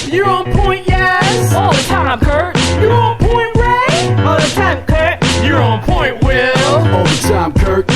You're on point, yes. All the time, Kurt. You're on point, Ray. All the time, Kurt. You're on point, Will. All the time, Kurt.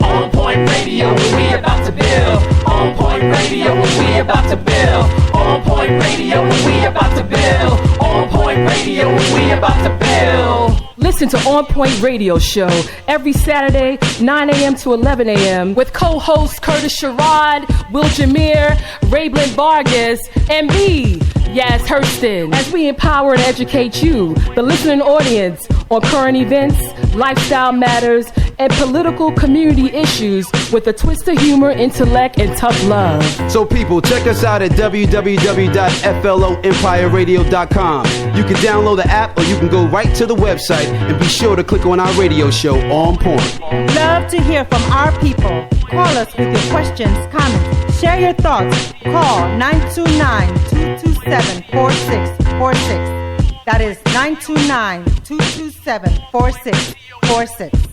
On point radio, we about to build. On point radio, we about to build. On point radio, we about to build. On point radio, we about to build. Listen to On Point Radio Show every Saturday, 9 a.m. to 11 a.m. with co-hosts Curtis Sherrod, Will Jameer, Raybblin Vargas, and me, Yas Hurston, as we empower and educate you, the listening audience, on current events, lifestyle matters, and political community issues with a twist of humor, intellect, and tough love. So people, check us out at www.floempireradio.com. You can download the app or you can go right to the website and be sure to click on our radio show, On Point. Love to hear from our people. Call us with your questions, comments. Share your thoughts. Call 929-227-4646. That is 929-227-4646.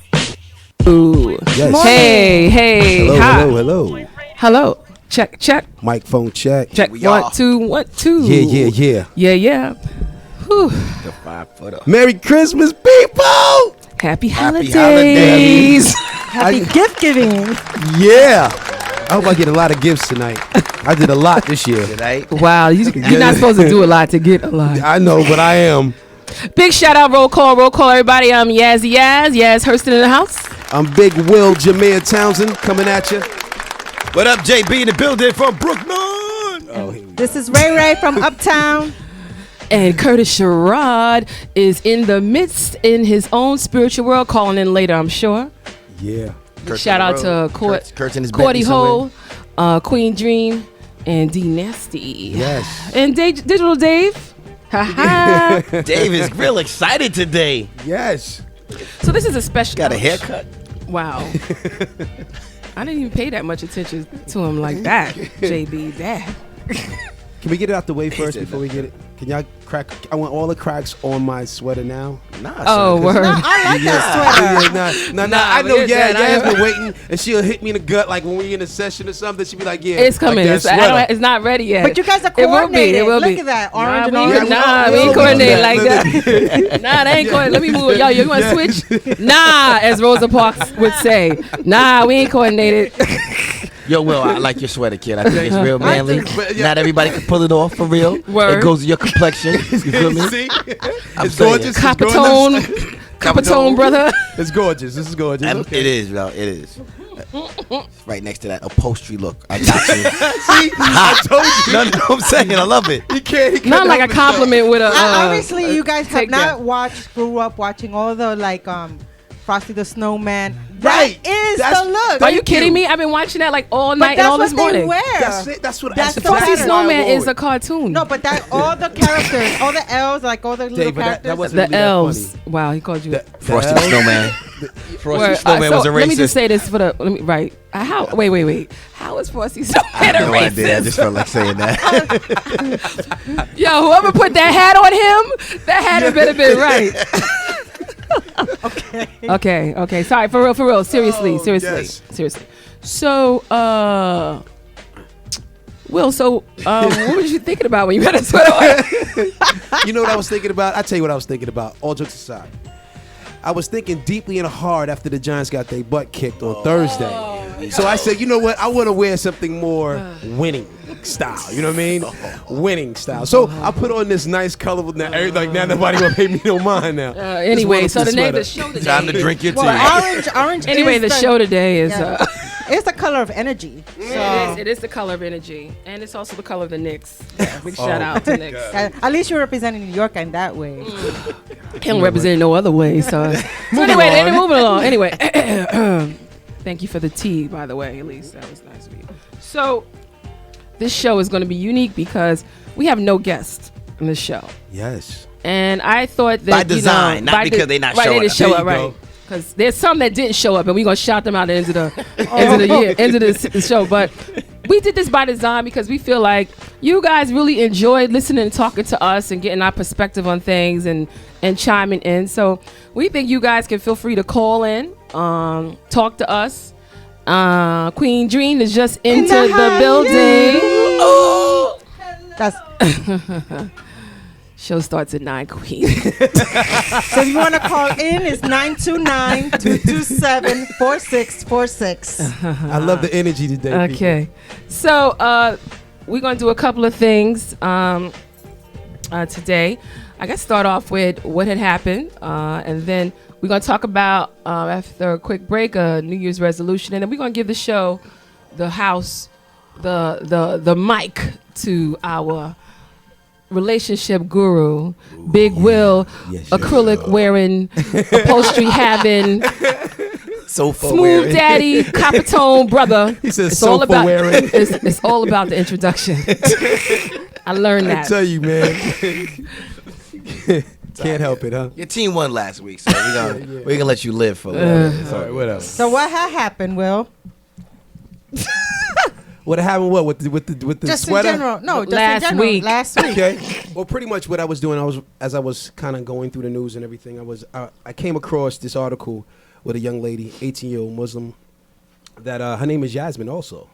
Ooh. Yes. Hey. Hello. Check. Microphone check. Check. 1 2 1 2. Yeah. Whew. The 5-footer. Merry Christmas, people! Happy holidays. Happy gift giving. Yeah. I hope I get a lot of gifts tonight. I did a lot this year. Wow, you're not supposed to do a lot to get a lot. I know, but I am. Big shout out, roll call, everybody. I'm Yas Hurston in the house. I'm Big Will Jameer Townsend coming at you. What up, JB in the building from Brooklyn? This is Ray from Uptown. And Curtis Sherrod is in the midst in his own spiritual world, calling in later, I'm sure. Yeah. Shout out to Cordy Hole, Queen Dream, and D Nasty. Yes. And Digital Dave. Dave is real excited today. Yes. So this is a special. Got a haircut. Wow. I didn't even pay that much attention to him like that, JB. That. Can we get it out the way first before we get it? Can y'all crack? I want all the cracks on my sweater now. Oh, word. No, I like that sweater. Nah, I know. Yas been waiting, and she'll hit me in the gut like when we in a session or something. She'll be like, "Yeah, it's coming. Like it's not ready yet." But you guys are coordinated. It will be. Look at that orange and orange. We ain't coordinated like that. Nah, they ain't coordinated. Let me move. Yo, you want to switch? Nah, as Rosa Parks would say. Nah, we ain't coordinated. Yo, Will, I like your sweater, kid. I think it's real manly. Not everybody can pull it off for real. Word. It goes with your complexion. You feel me? See? It's gorgeous. Copper tone, brother. It's gorgeous. This is gorgeous. Okay. It is, bro. It is. Right next to that upholstery look. I got you. See? I told you. No, I'm saying I love it. He can't Not like a compliment with a. Obviously, you guys have take not that. grew up watching all the Frosty the Snowman. Right. That's the look. Are you kidding me? I've been watching that like all night and all this morning. That's it. That's what. That's the Frosty pattern. Snowman is a cartoon. No, but that all the characters, all the elves, like all the little characters. That wasn't The really that elves. funny. Wow, he called you. Frosty the Snowman. Frosty the Snowman was a racist. Let me just say this for the. How? Wait. How is Frosty Snowman a No racist? idea. I just felt like saying that. Yo, whoever put that hat on him, that hat had better been right. Okay. Sorry, for real. Seriously. Yes. So, Will, what was you thinking about when you got a sweater on? You know what I was thinking about? I'll tell you what I was thinking about. All jokes aside. I was thinking deeply and hard after the Giants got their butt kicked on Thursday. So I said, you know what? I want to wear something more winning style. You know what I mean? Winning style. So I put on this nice colorful. Now nobody gonna pay me no mind now. Anyway, so the name of the show today. Time to drink your tea. Well, orange. Anyway, the show today is. It's the color of energy. It is the color of energy, and it's also the color of the Knicks. Big shout out to Knicks. At least you're representing New York in that way. Can't represent no other way. So anyway, moving along. Anyway, thank you for the tea, by the way. At least that was nice of you. So this show is going to be unique because we have no guests in this show. Yes. And I thought that by design, not because they're not showing up. They didn't show up, right? Because there's some that didn't show up, and we're gonna shout them out at the end of the year, end of the show. But we did this by design because we feel like you guys really enjoyed listening and talking to us and getting our perspective on things and chiming in. So we think you guys can feel free to call in, talk to us. Queen Dream is just into the building. Oh. That's show starts at 9, Queen. so if you want to call in, it's 929-227-4646. I love the energy today. Okay. People. So we're going to do a couple of things today. I guess start off with what had happened, and then we're going to talk about, after a quick break, a New Year's resolution, and then we're going to give the show, the house, the mic to our relationship guru, Big Will, acrylic wearing, upholstery having, sofa smooth wearing. daddy, copper tone brother. He says it's all sofa about wearing. it's all about the introduction. I learned that. I tell you, man. Can't help it, huh? Your team won last week, so we're gonna let you live for a little bit. All right, whatever. So what had happened, Will? What happened? What with the Just sweater? in general. No, just Last in general. week. Last week. Okay. Well, pretty much what I was doing, as I was kind of going through the news and everything, I came across this article with a young lady, 18-year-old Muslim, that her name is Yasmin also.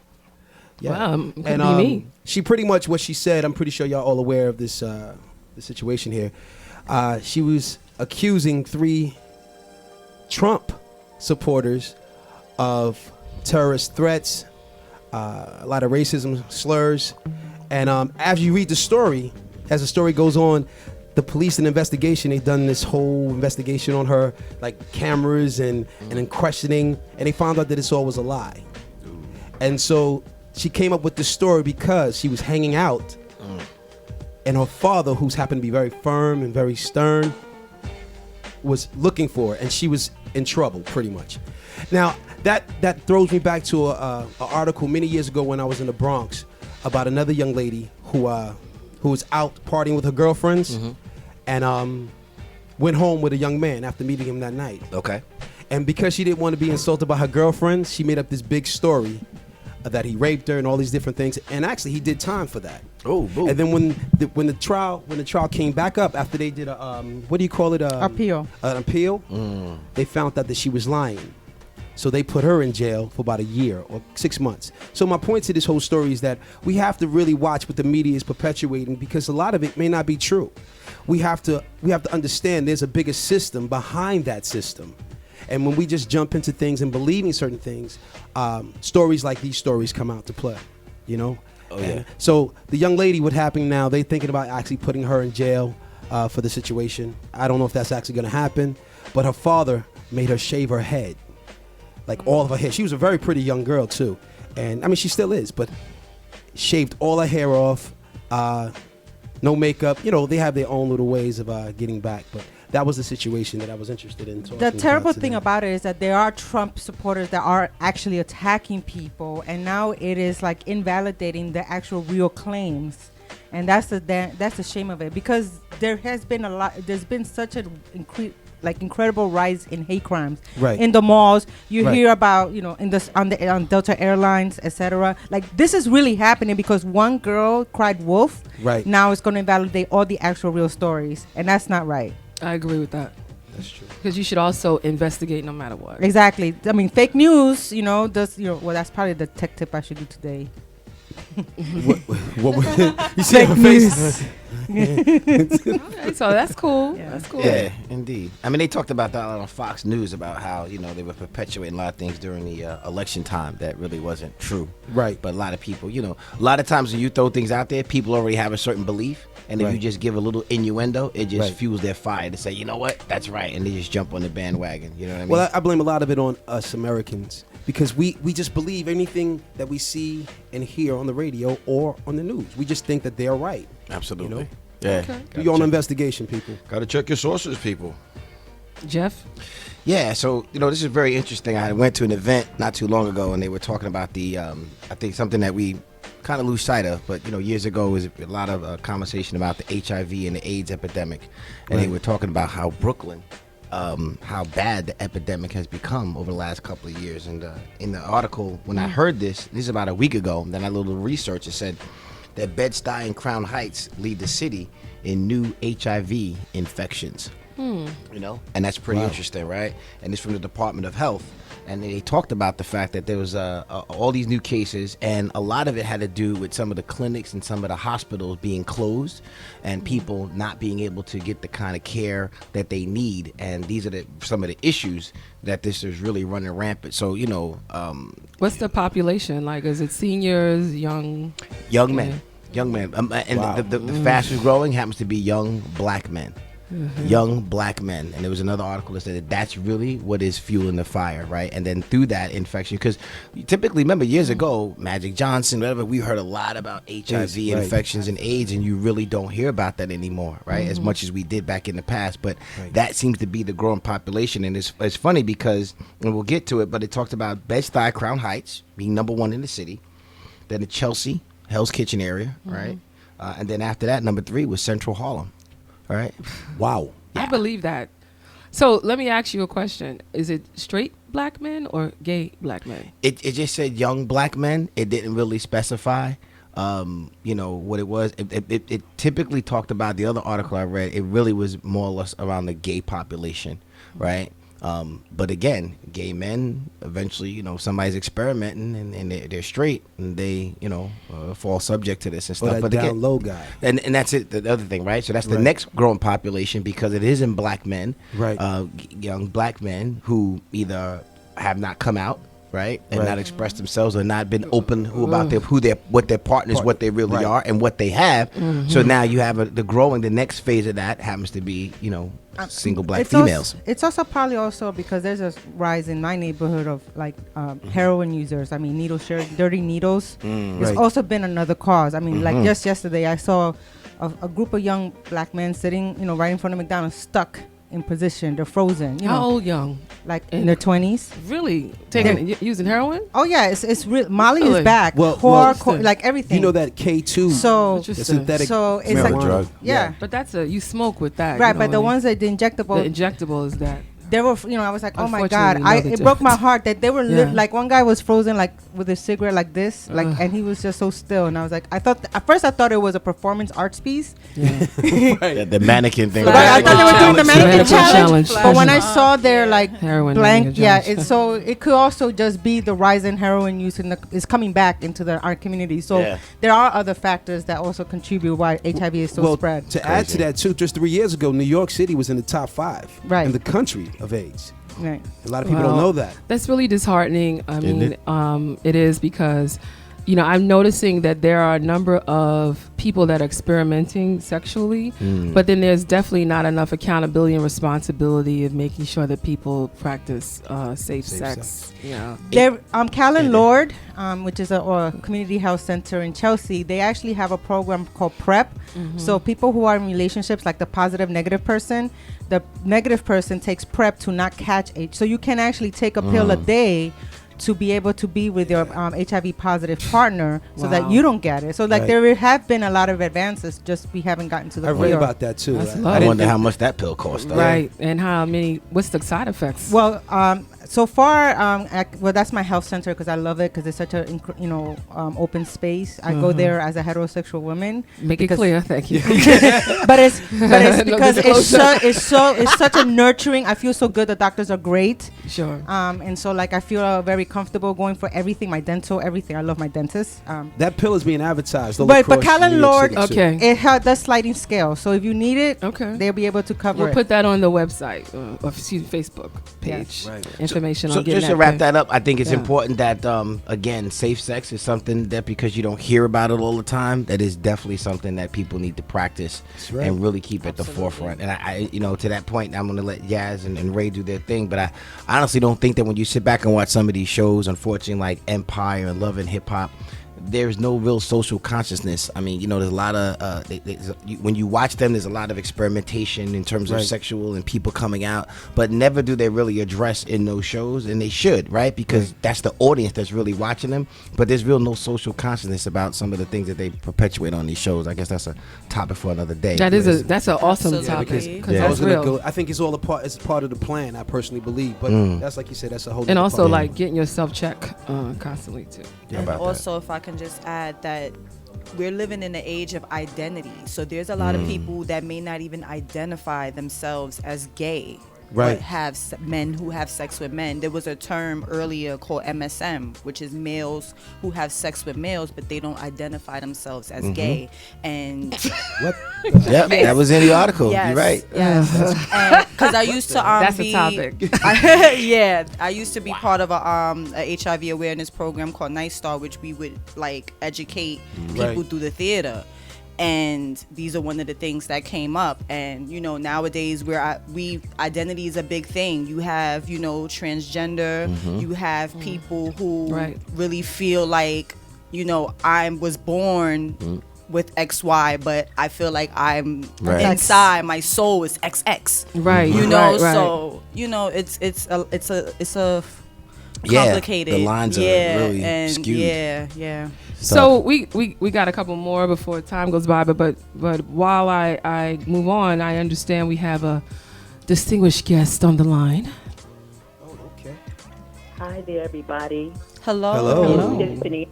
Wow, could and be me. she pretty much what she said. I'm pretty sure y'all all aware of this the situation here. She was accusing 3 Trump supporters of terrorist threats, a lot of racism slurs, and as you read the story, as the story goes on, the police and investigation, they've done this whole investigation on her, like cameras and then questioning, and they found out that this all was a lie. And so she came up with this story because she was hanging out, and her father, who's happened to be very firm and very stern, was looking for her, and she was in trouble, pretty much. Now, that throws me back to a article many years ago when I was in the Bronx about another young lady who was out partying with her girlfriends, and went home with a young man after meeting him that night. Okay. And because she didn't want to be insulted by her girlfriends, she made up this big story that he raped her and all these different things. And actually, he did time for that. Oh, boo. And then when the trial came back up after they did a what do you call it? Appeal. An appeal. They found out that she was lying. So they put her in jail for about a year or 6 months. So my point to this whole story is that we have to really watch what the media is perpetuating, because a lot of it may not be true. We have to understand there's a bigger system behind that system. And when we just jump into things and believing certain things, stories like these stories come out to play, you know? Oh, yeah. So the young lady, what happened now, they're thinking about actually putting her in jail for the situation. I don't know if that's actually going to happen, but her father made her shave her head. Like all of her hair. She was a very pretty young girl too. And I mean, she still is, but shaved all her hair off, no makeup. You know, they have their own little ways of getting back. But that was the situation that I was interested in talking about. The terrible today. thing about it is that there are Trump supporters that are actually attacking people, and now it is like invalidating the actual real claims. And that's the shame of it, because there has been there's been such an incredible rise in hate crimes in the malls. You hear about, you know, on Delta Airlines, etc. Like, this is really happening because one girl cried wolf. Right. Now it's going to invalidate all the actual real stories, and that's not right. I agree with that. That's true. Because you should also investigate no matter what. Exactly. I mean, fake news, you know, well, that's probably the tech tip I should do today. what you see her face? Okay, so that's cool. Yeah. That's cool. Yeah, indeed. I mean, they talked about that on Fox News about how, you know, they were perpetuating a lot of things during the election time that really wasn't true. Right. But a lot of people, you know, a lot of times when you throw things out there, people already have a certain belief. And if you just give a little innuendo, it just fuels their fire to say, you know what, that's right. And they just jump on the bandwagon. You know what I mean? Well, I blame a lot of it on us Americans, because we just believe anything that we see and hear on the radio or on the news. We just think that they're right. Absolutely. You know? Yeah. Okay. Do your own investigation, people. Got to check your sources, people. Jeff? Yeah, so, you know, this is very interesting. I went to an event not too long ago, and they were talking about the, I think something that we kind of lose sight of, but, you know, years ago was a lot of conversation about the HIV and the AIDS epidemic. And they were talking about how Brooklyn how bad the epidemic has become over the last couple of years. And in the article, when I heard this is about a week ago, then I did a little research. It said that Bed-Stuy and Crown Heights lead the city in new HIV infections. You know, and that's pretty interesting, right? And it's from the Department of Health. And they talked about the fact that there was all these new cases, and a lot of it had to do with some of the clinics and some of the hospitals being closed and people not being able to get the kind of care that they need. And these are some of the issues that this is really running rampant. So, you know. What's the population? Like, is it seniors, young men? Young men. And the fastest growing happens to be young black men. Young black men. And there was another article that said that that's really what is fueling the fire, right? And then through that infection, because typically, remember years ago, Magic Johnson, whatever, we heard a lot about HIV infections and AIDS, and you really don't hear about that anymore, right? As much as we did back in the past. But that seems to be the growing population. And it's funny because, and we'll get to it, but it talked about Bed-Stuy, Crown Heights being number one in the city, then the Chelsea, Hell's Kitchen area, right? And then after that, number 3 was Central Harlem. All right. Wow. I believe that. So let me ask you a question. Is it straight black men or gay black men? It just said young black men. It didn't really specify, you know, what it was. It typically talked about, the other article I read, it really was more or less around the gay population, right? But again, gay men, eventually, you know, somebody's experimenting and they're straight and they, you know, fall subject to this and stuff. That but down again, low guy. And that's it, the other thing, right? So that's the next growing population, because it is in black men, right? Young black men who either have not come out, right, and not expressed themselves, or not been open about what their partners, what they really are, and what they have. So now you have the next phase of that happens to be, you know, single black females. It's also probably also because there's a rise in my neighborhood of like heroin users. I mean, dirty needles. It's also been another cause. I mean, like just yesterday I saw a group of young black men sitting, you know, right in front of McDonald's, stuck in position. They're frozen. You know, how old young? Like in their 20s. Really using heroin? Oh yeah, it's real. Molly is back. Well, like everything. You know that K2, the synthetic it's like drug. Yeah. But that's you smoke with that. Right, you know, but the ones that the injectable is that. They were, you know, I was like, oh my God. It broke my heart that they were like, one guy was frozen like with a cigarette like this, like, and he was just so still. And I was like, at first I thought it was a performance arts piece. The mannequin thing. Right, I thought they were doing the mannequin challenge. But when I saw their like heroin blank, so it could also just be the rise in heroin use is coming back into our community. So there are other factors that also contribute why HIV is so spread. To add to that too, just 3 years ago, New York City was in the top 5 in the country of AIDS. Right. A lot of people don't know that. That's really disheartening. I mean, it is, because, you know, I'm noticing that there are a number of people that are experimenting sexually, but then there's definitely not enough accountability and responsibility of making sure that people practice safe sex. Yeah. Callan Lord, which is a community health center in Chelsea, they actually have a program called PrEP. So people who are in relationships, like the positive negative person, the negative person takes PrEP to not catch AIDS. So you can actually take a pill a day to be able to be with your HIV positive partner so that you don't get it. So like there have been a lot of advances, just we haven't gotten to the I read about that too. I wonder how much that pill costs. Right. And what's the side effects? Well, so far, that's my health center because I love it because it's such a open space. I go there as a heterosexual woman. Make it clear, thank you. but it's because it's such a nurturing. I feel so good. The doctors are great. Sure. And so like I feel very comfortable going for everything, my dental, everything. I love my dentist. That pill is being advertised. But Callan Lord, it has the sliding scale. So if you need it, they'll be able to cover it. We'll put that on the website, Facebook page. Right. Information on just to wrap that up, I think it's important that again, safe sex is something that, because you don't hear about it all the time, that is definitely something that people need to practice and really keep at the forefront. And I to that point, I'm going to let Yaz and Ray do their thing, but I honestly don't think that when you sit back and watch some of these shows, unfortunately, like Empire and Love and Hip Hop, there's no real social consciousness. I mean, there's a lot of when you watch them, there's a lot of experimentation in terms of sexual and people coming out, but never do they really address in those shows, and they should, right? Because that's the audience that's really watching them. But there's no social consciousness about some of the things that they perpetuate on these shows. I guess that's a topic for another day. That's an awesome Absolutely. topic. That's real. I think it's all it's part of the plan. I personally believe, but that's like you said, that's a whole. And also part. like getting your self check constantly too. And also, if I can just add that we're living in the age of identity. So there's a lot of people that may not even identify themselves as gay. Right. But have men who have sex with men. There was a term earlier called MSM, which is males who have sex with males, but they don't identify themselves as gay. And What? Yep, that was in the article. yes, You're right. yes. Because I used to That's be a topic. I used to be part of a HIV awareness program called Night Star, which we would like educate people through the theater. And these are one of the things that came up. And nowadays identity is a big thing. You have transgender, you have people who really feel like I was born with XY, but I feel like I'm inside my soul is XX, Right. So it's a complicated. The lines are really skewed. Yeah. So we got a couple more before time goes by, but while I move on, I understand we have a distinguished guest on the line. Oh, okay. Hi there, everybody. Hello. Tiffany.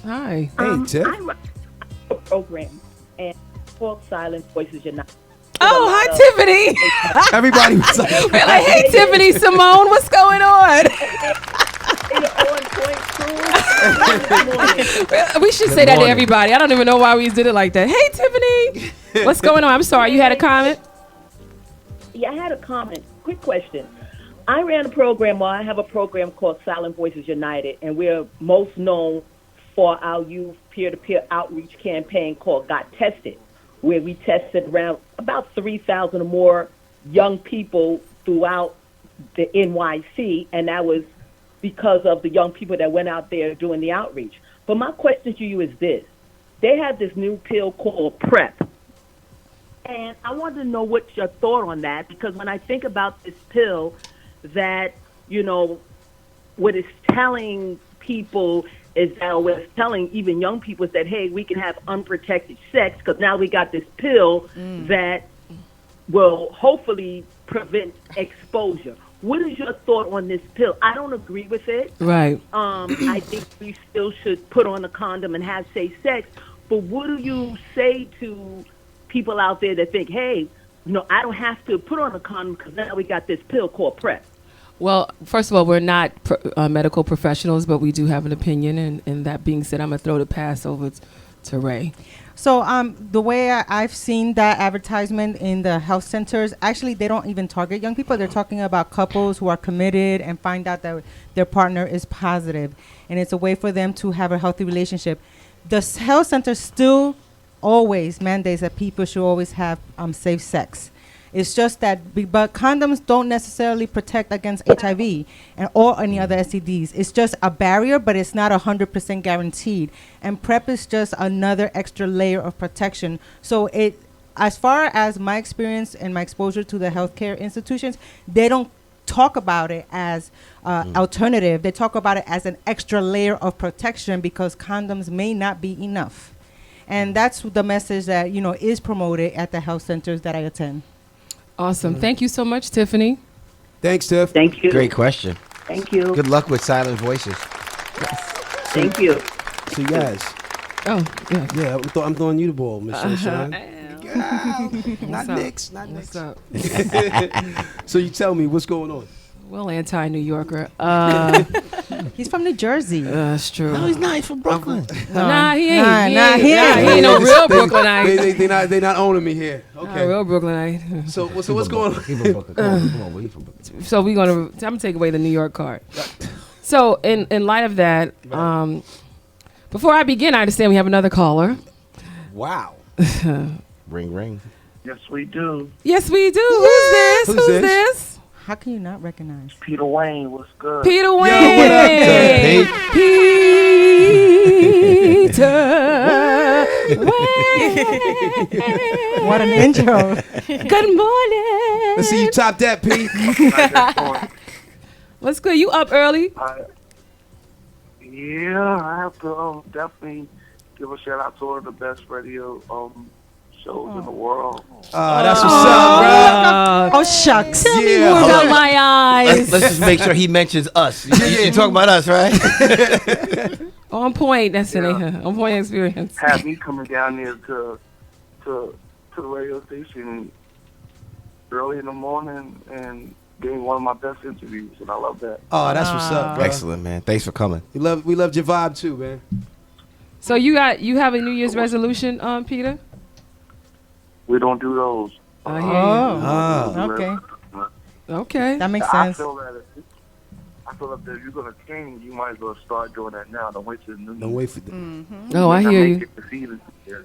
Hi. Hey, Tiff. I run a program and called Silent Voices United. Oh, hi, Tiffany. Everybody was like, We're like, hey, Tiffany, Simone, what's going on? We should say that to everybody. I don't even know why we did it like that. Hey, Tiffany, what's going on? I'm sorry, you had a comment? Yeah, I had a comment. Quick question. I have a program called Silent Voices United, and we're most known for our youth peer-to-peer outreach campaign called Got Tested, where we tested around about 3,000 or more young people throughout the NYC, and that was because of the young people that went out there doing the outreach. But my question to you is this. They have this new pill called PrEP. And I wanted to know what's your thought on that, because when I think about this pill, that, what it's telling people is that, or what it's telling even young people is that, hey, we can have unprotected sex because now we got this pill that will hopefully prevent exposure. What is your thought on this pill? I don't agree with it. Right. I think we still should put on a condom and have safe sex. But what do you say to people out there that think, hey, I don't have to put on a condom because now we got this pill called PrEP? Well, first of all, we're not medical professionals, but we do have an opinion. And that being said, I'm going to throw the pass over to Ray. So the way I've seen that advertisement in the health centers, actually, they don't even target young people. They're talking about couples who are committed and find out that their partner is positive. And it's a way for them to have a healthy relationship. The health center still always mandates that people should always have safe sex. It's just that, but condoms don't necessarily protect against HIV or any other STDs. It's just a barrier, but it's not 100% guaranteed. And PrEP is just another extra layer of protection. So as far as my experience and my exposure to the healthcare institutions, they don't talk about it as alternative. They talk about it as an extra layer of protection because condoms may not be enough. And that's the message that, is promoted at the health centers that I attend. Awesome. Thank you so much, Tiffany. Thanks, Tiff. Thank you. Great question. Thank you. Good luck with Silent Voices. Thank you. So, yes. Oh, yeah. Yeah, I'm throwing you the ball, Miss Sunshine. Not Knicks. What's up? So you tell me what's going on. Well, anti-New Yorker. He's from New Jersey. That's true. No, he's not. He's from Brooklyn. Nah, he ain't. He ain't no real Brooklynite. They not owning me here. Okay. Real Brooklynite. So what's going on? He's from Brooklyn. Come on, he's from Brooklyn. So I'm gonna take away the New York card. So in light of that, before I begin, I understand we have another caller. Wow. Ring, ring. Yes, we do. Yes, we do. Who's this? How can you not recognize? Peter Wayne, what's good? Peter Wayne. Yo, what up, What an intro. Good morning. Let's see you top that, Pete. What's good? You up early? Yeah, I have to definitely give a shout out to one of the best radio shows in the world. That's what's up, bro. Oh, shucks. Tell me more about my eyes. Let's just make sure he mentions us. You're talking about us, right? On point. That's it. On point experience. Had me coming down there to the radio station early in the morning and getting one of my best interviews, and I love that. Oh, that's what's up, bro. Excellent, man. Thanks for coming. We loved your vibe too, man. So you have a New Year's resolution, Peter? We don't do those. I hear you. Okay. Okay. That makes sense. I feel like if you're gonna change, you might as well start doing that now. Don't wait till the new year. Don't wait for that. Oh, I hear you. Yeah.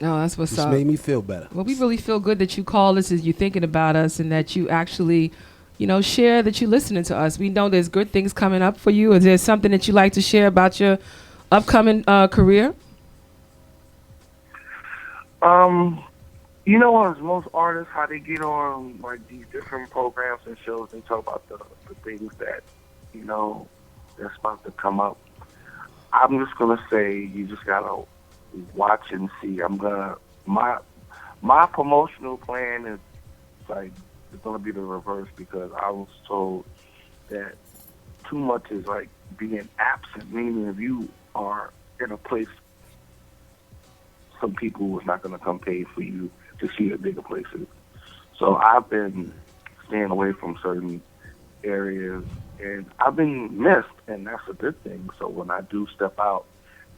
Oh, that's what's Just up. made me feel better. Well, we really feel good that you called us, as you're thinking about us, and that you actually, share that you're listening to us. We know there's good things coming up for you. Is there something that you like to share about your upcoming career? As most artists, how they get on like these different programs and shows, they talk about the things that, that's about to come up. I'm just gonna say you just gotta watch and see. My promotional plan is like it's gonna be the reverse, because I was told that too much is like being absent, meaning if you are in a place, some people is not gonna come pay for you to see the bigger places. So I've been staying away from certain areas, and I've been missed, and that's a good thing. So when I do step out,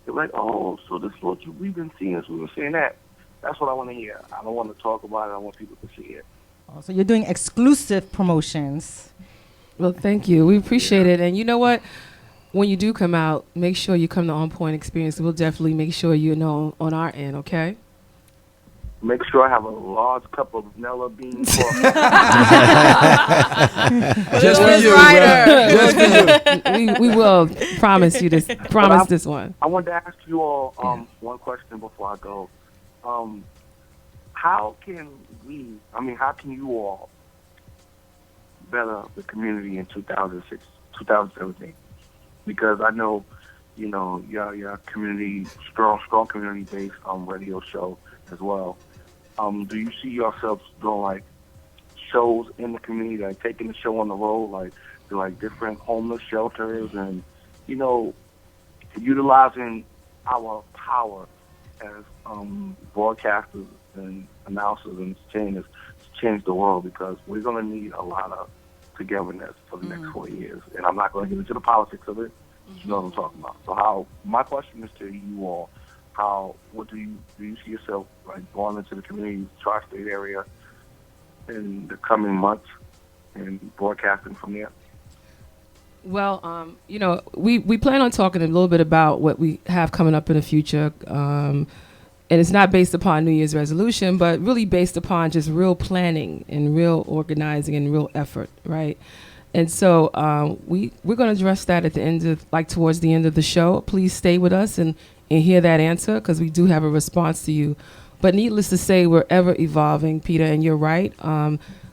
they're like, oh, so this is what we've been seeing, so we've been seeing that. That's what I want to hear. I don't want to talk about it. I want people to see it. Oh, so you're doing exclusive promotions. Well, thank you. We appreciate it. And you know what? When you do come out, make sure you come to On Point Experience. We'll definitely make sure you know on our end, okay? Make sure I have a large cup of vanilla bean coffee. Just for you, Just for you. We will promise you this. Promise this one. I wanted to ask you all one question before I go. How can you all better the community in 2017? Because I know, your community, strong community based radio show as well. Do you see yourselves doing like shows in the community, like taking the show on the road, like to like different homeless shelters, and utilizing our power as broadcasters and announcers and entertainers to change the world, because we're going to need a lot of togetherness for the next 4 years. And I'm not going to get into the politics of it. You know what I'm talking about. So my question is to you all, what do you see yourself like going into the community, tri-state area in the coming months and broadcasting from there? Well, we plan on talking a little bit about what we have coming up in the future. And it's not based upon New Year's resolution, but really based upon just real planning and real organizing and real effort, right? And so we're going to address that at the end of, towards the end of the show. Please stay with us and hear that answer, because we do have a response to you. But needless to say, we're ever evolving, Peter, and you're right.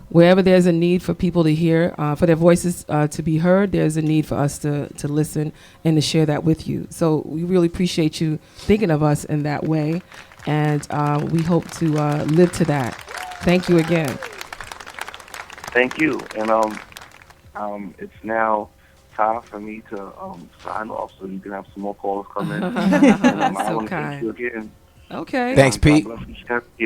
Wherever there's a need for people to hear, for their voices to be heard, there's a need for us to listen and to share that with you. So we really appreciate you thinking of us in that way, and we hope to live to that. Thank you again. Thank you. And it's now time for me to sign off, so you can have some more callers come in. I want to thank you again. Okay. Thanks, Pete.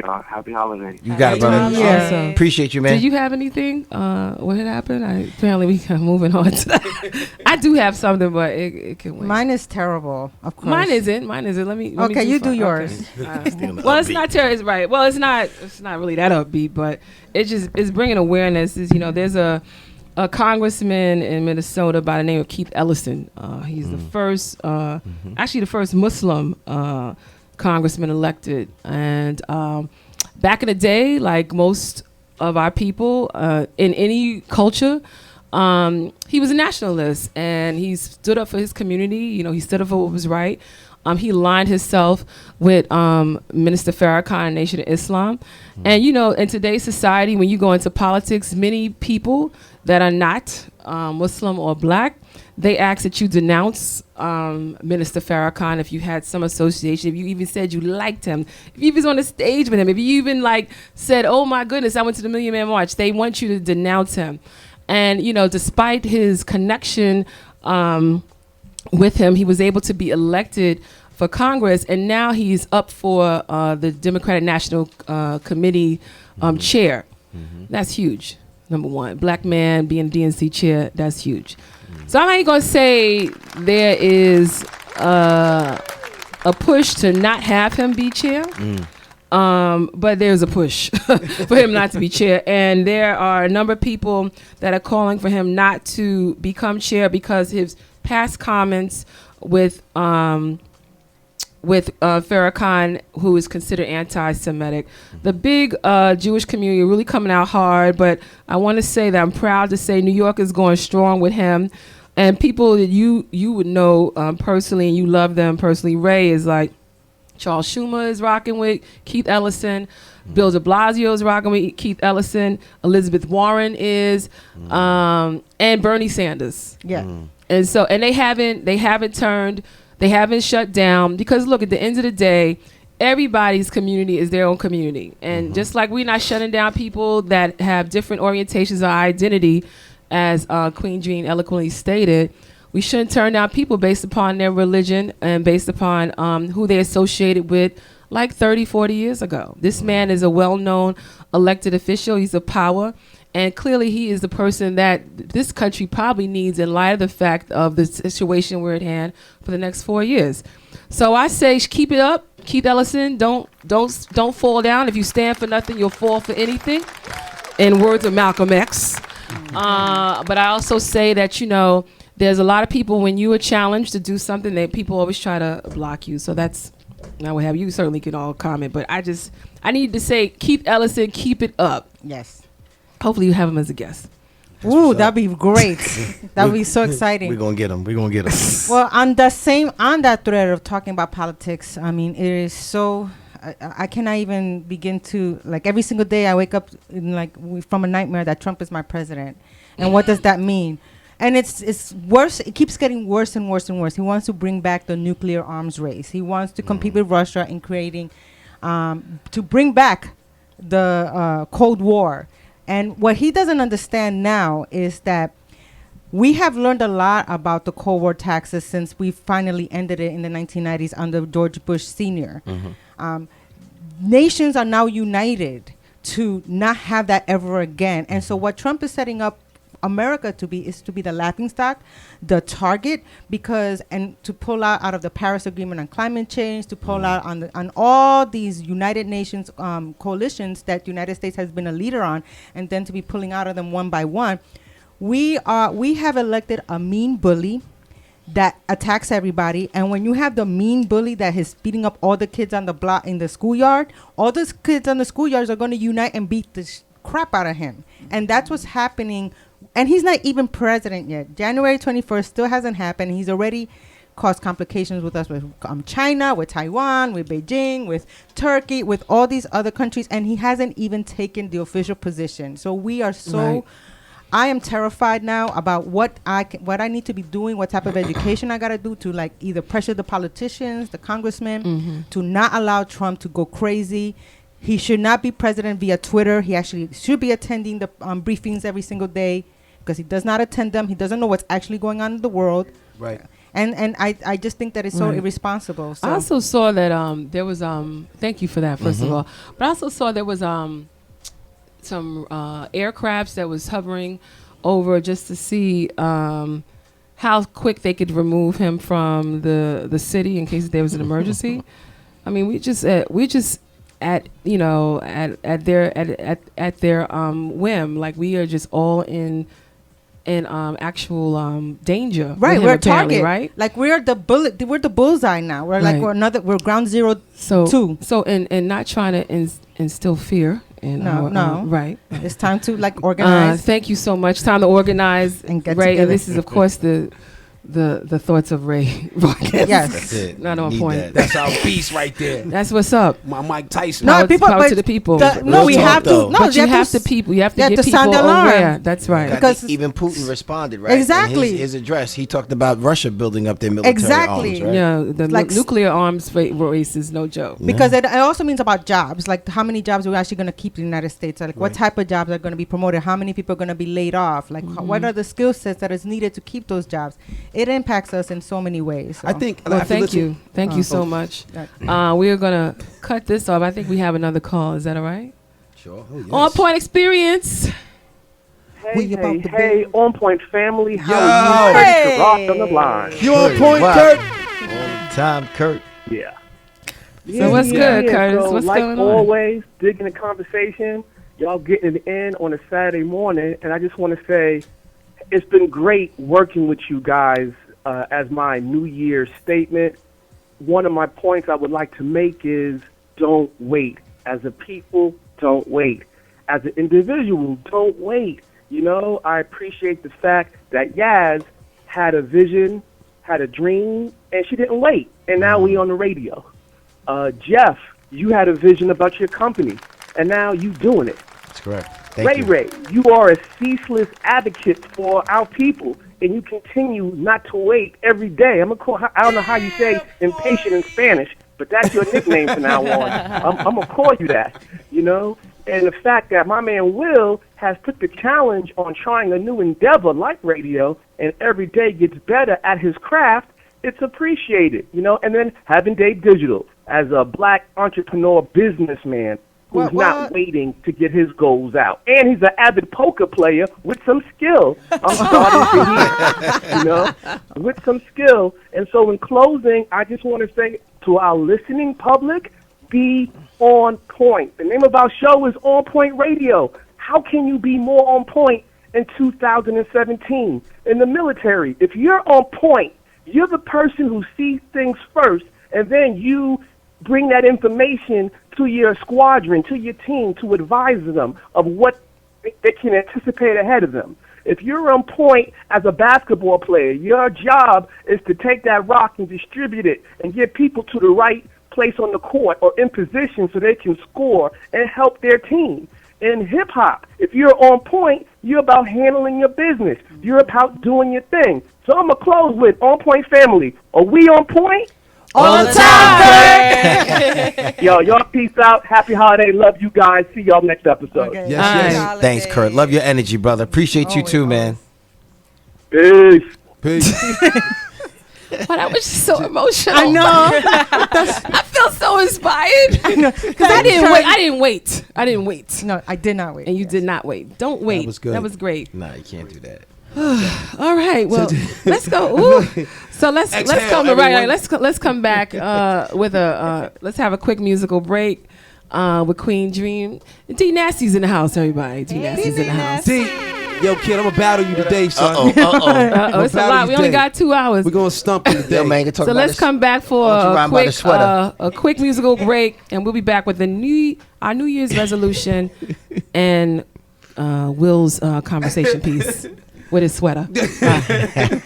Happy holidays. You got it, brother. Yeah. Awesome. Appreciate you, man. Did you have anything? What had happened? Apparently we are moving on to that. I do have something, but it can wait. Mine is terrible, of course. Mine isn't. Let me okay, you do yours. Okay. Well, it's not terrible. It's right. Well, it's not really that upbeat, but it's bringing awareness. There's a congressman in Minnesota by the name of Keith Ellison. He's the first, actually the first Muslim congressman elected. And back in the day, like most of our people in any culture, he was a nationalist, and he stood up for his community. He stood up for what was right. He aligned himself with Minister Farrakhan, Nation of Islam. And, you know, in today's society, when you go into politics, many people that are not Muslim or black, they ask that you denounce Minister Farrakhan if you had some association, if you even said you liked him, if you was on the stage with him, if you even like said, oh my goodness, I went to the Million Man March. They want you to denounce him. And, you know, despite his connection with him, he was able to be elected for Congress, and now he's up for the Democratic National Committee chair. That's huge. Number one, black man being DNC chair, that's huge. So I'm not going to say there is a push to not have him be chair, but there's a push for him not to be chair. And there are a number of people that are calling for him not to become chair because his past comments with Farrakhan, who is considered anti-Semitic. The big Jewish community really coming out hard, but I want to say that I'm proud to say New York is going strong with him. And people that you would know personally, and you love them personally, Ray is like, Charles Schumer is rocking with Keith Ellison. Bill de Blasio is rocking with Keith Ellison. Elizabeth Warren is, and Bernie Sanders. Yeah. And so, and they haven't shut down, because look, at the end of the day, everybody's community is their own community. And just like we're not shutting down people that have different orientations or identity, as Queen Jean eloquently stated, we shouldn't turn down people based upon their religion and based upon who they associated with like 30, 40 years ago. This man is a well-known elected official. He's a power. And clearly he is the person that this country probably needs in light of the fact of the situation we're at hand for the next 4 years. So I say keep it up. Keith Ellison, don't fall down. If you stand for nothing, you'll fall for anything, in words of Malcolm X. But I also say that, you know, there's a lot of people, when you are challenged to do something, that people always try to block you. So that's, now we have, you certainly can all comment, but I need to say, Keith Ellison, keep it up. Yes. Hopefully you have him as a guest. Ooh, that'd be great. That'd be so exciting. We're gonna get him. Well, on that thread of talking about politics, I mean, it is so. I cannot even begin to, like, every single day I wake up from a nightmare that Trump is my president, and what does that mean? And it's worse. It keeps getting worse and worse and worse. He wants to bring back the nuclear arms race. He wants to compete with Russia in creating, to bring back the Cold War. And what he doesn't understand now is that we have learned a lot about the Cold War taxes since we finally ended it in the 1990s under George Bush Sr. Nations are now united to not have that ever again. And so what Trump is setting up America to be is to be the laughingstock, the target, and to pull out of the Paris Agreement on climate change, to pull out on all these United Nations coalitions that the United States has been a leader on, and then to be pulling out of them one by one. We have elected a mean bully that attacks everybody, and when you have the mean bully that is beating up all the kids on the block in the schoolyard, all those kids on the schoolyards are going to unite and beat the crap out of him. And that's what's happening. And he's not even president yet. January 21st still hasn't happened. He's already caused complications with us, with China, with Taiwan, with Beijing, with Turkey, with all these other countries, and he hasn't even taken the official position. So we are so... Right. I am terrified now about what I need to be doing, what type of education I got to do to, like, either pressure the politicians, the congressmen, to not allow Trump to go crazy. He should not be president via Twitter. He actually should be attending the briefings every single day, because he does not attend them. He doesn't know what's actually going on in the world. Right. And I just think that it's so irresponsible. So. I also saw that there was thank you for that, first of all. But I also saw there was some aircrafts that was hovering over just to see how quick they could remove him from the city in case there was an emergency. I mean, we just at their whim. Like, we are just all in actual danger. Right, we're a target. Right, like we're the bullseye now. We're like we're ground zero. So and not trying to instill fear. No. Right. It's time to, like, organize. Thank you so much. Time to organize and get right. together. And this is, of course, the the thoughts of Ray Vargas. Yes. That's it. Not on Need point. that. That's our beast right there. That's what's up. My Mike Tyson. No, Power, people, power but to the people. no, we Real have talk, to. though. No, But you have to to people. You have to you have get to people sound the alarm. aware. That's right. Because- Even Putin responded, right? Exactly. In his address, he talked about Russia building up their military Exactly. arms, right? Yeah, the Like nuclear arms race is no joke. because it also means about jobs, like how many jobs we're actually going to keep in the United States, like what type of jobs are going to be promoted, how many people are going to be laid off, like what are the skill sets that is needed to keep those jobs. It impacts us in so many ways. So. I think. Well, after thank you. Thank you so Oh. much. We are going to cut this off. I think we have another call. Is that all right? Sure. On Point Experience. Hey, On Point family, how Yo. are you? Ready to rock on the line. You on point, Wow. Kurt? All the time, Kurt. Yeah. So what's good, Curtis? So What's like going on? always, digging the conversation. Y'all getting it in on a Saturday morning, and I just want to say it's been great working with you guys as my New Year's statement. One of my points I would like to make is don't wait. As a people, don't wait. As an individual, don't wait. You know, I appreciate the fact that Yaz had a vision, had a dream, and she didn't wait. And now we on the radio. Jeff, you had a vision about your company, and now you doing it. That's correct. Thank you. Ray, you are a ceaseless advocate for our people, and you continue not to wait every day. I don't know how you say impatient in Spanish, but that's your nickname from now on. I'm going to call you that, you know? And the fact that my man Will has put the challenge on trying a new endeavor like radio, and every day gets better at his craft, it's appreciated, you know? And then having Dave Digital as a black entrepreneur businessman who's not waiting to get his goals out. And he's an avid poker player with some skill. I'm starting to hear, you know, with some skill. And so in closing, I just want to say to our listening public, be on point. The name of our show is On Point Radio. How can you be more on point in 2017? In the military, if you're on point, you're the person who sees things first, and then you bring that information to your squadron, to your team, to advise them of what they can anticipate ahead of them. If you're on point as a basketball player, your job is to take that rock and distribute it and get people to the right place on the court or in position so they can score and help their team. In hip-hop, if you're on point, you're about handling your business. You're about doing your thing. So I'm going to close with On Point Family. Are we on point? All the time. Yo, y'all peace out. Happy holiday. Love you guys. See y'all next episode. Okay. Yes. Thanks, Kurt. Love your energy, brother. Appreciate you too, man. Peace. Peace. Wow, that was just so emotional. I know. I feel so inspired. Because I didn't wait. No, I did not wait. And you did not wait. Don't wait. That was good. That was great. Nah, you can't do that. All right. Well, let's go. Ooh. So let's Exhale, come everyone. let's come back with let's have a quick musical break with Queen Dream. D Nasty's in the house, everybody. D Nasty's in the house. D, yo, kid, I'm gonna battle you today, son. It's a lot. We only got 2 hours. We're gonna stump you today. Yo, man, you can talk So about let's this. come back for Why don't you rhyme about the sweater? a quick musical break, and we'll be back with our New Year's resolution and Will's conversation piece with his sweater. Bye.